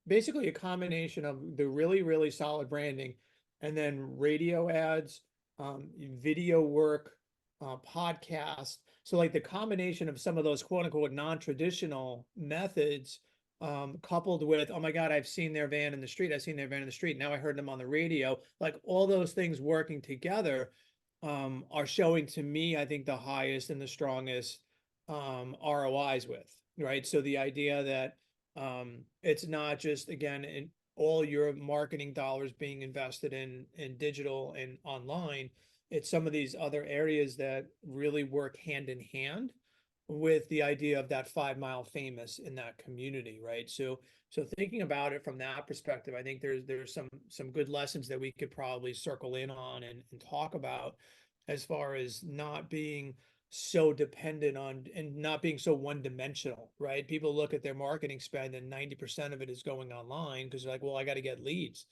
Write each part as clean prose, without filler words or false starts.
basically a combination of the really, really solid branding and then radio ads, video work, podcast. So like the combination of some of those quote unquote non-traditional methods, coupled with, oh my God, I've seen their van in the street. I've seen their van in the street. Now I heard them on the radio. Like all those things working together, are showing to me, I think, the highest and the strongest ROIs with, right? So the idea that it's not just again in all your marketing dollars being invested in digital and online, it's some of these other areas that really work hand in hand with the idea of that 5 mile famous in that community, right? So thinking about it from that perspective, I think there's some good lessons that we could probably circle in on and talk about as far as not being so dependent on and not being so one dimensional, right? People look at their marketing spend and 90% of it is going online because they're like, well, I got to get leads.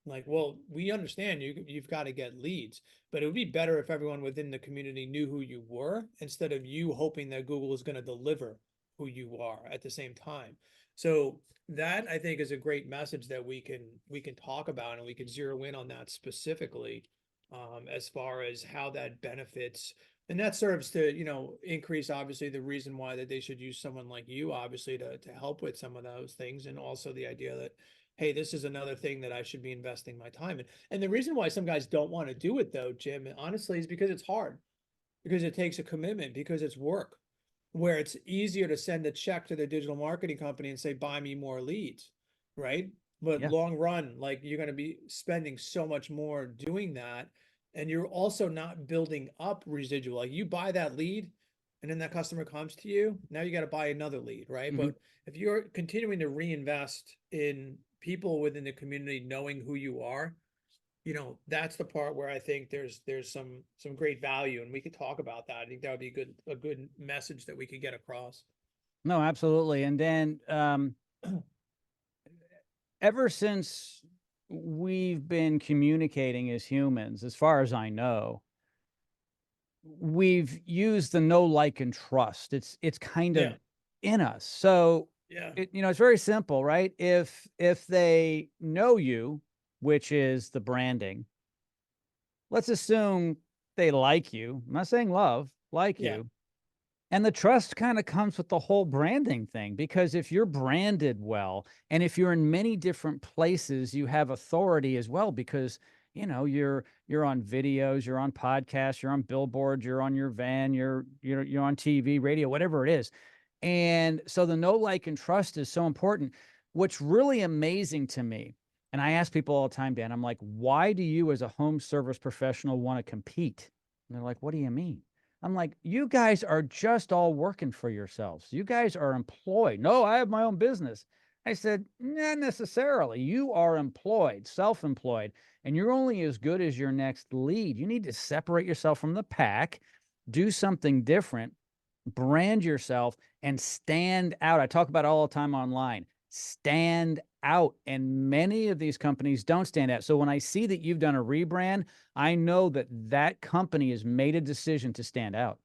Like, well, we understand you've got to get leads, but it would be better if everyone within the community knew who you were instead of you hoping that Google is going to deliver who you are at the same time. So that I think is a great message that we can talk about and we can zero in on that specifically, as far as how that benefits. And that serves to, increase obviously the reason why that they should use someone like you, obviously, to help with some of those things. And also the idea that, hey, this is another thing that I should be investing my time in. And the reason why some guys don't want to do it though, Jim, honestly, is because it's hard, because it takes a commitment, because it's work, where it's easier to send a check to their digital marketing company and say, buy me more leads, right? But Yeah. long run, like you're going to be spending so much more doing that. And you're also not building up residual. Like you buy that lead and then that customer comes to you. Now you got to buy another lead, right? Hmm. But if you're continuing to reinvest in people within the community knowing who you are, that's the part where I think there's some great value, and we could talk about that. I think that would be a good message that we could get across. No, absolutely. And then ever since we've been communicating as humans, as far as I know, we've used the know, like, and trust. It's kind Yeah, of in us. So yeah, it's very simple, right? If they know you, which is the branding, let's assume they like you. I'm not saying love, like yeah, you. And the trust kind of comes with the whole branding thing, because if you're branded well, and if you're in many different places, you have authority as well, because you're on videos, you're on podcasts, you're on billboards, you're on your van, you're on TV, radio, whatever it is. And so the know, like, and trust is so important. What's really amazing to me, and I ask people all the time, Dan, I'm like, why do you as a home service professional want to compete? And they're like, what do you mean? I'm like, you guys are just all working for yourselves. You guys are employed. No, I have my own business. I said, not necessarily. You are employed, self-employed, and you're only as good as your next lead. You need to separate yourself from the pack, do something different, brand yourself, and stand out. I talk about it all the time online. Stand out. And many of these companies don't stand out. So when I see that you've done a rebrand, I know that that company has made a decision to stand out.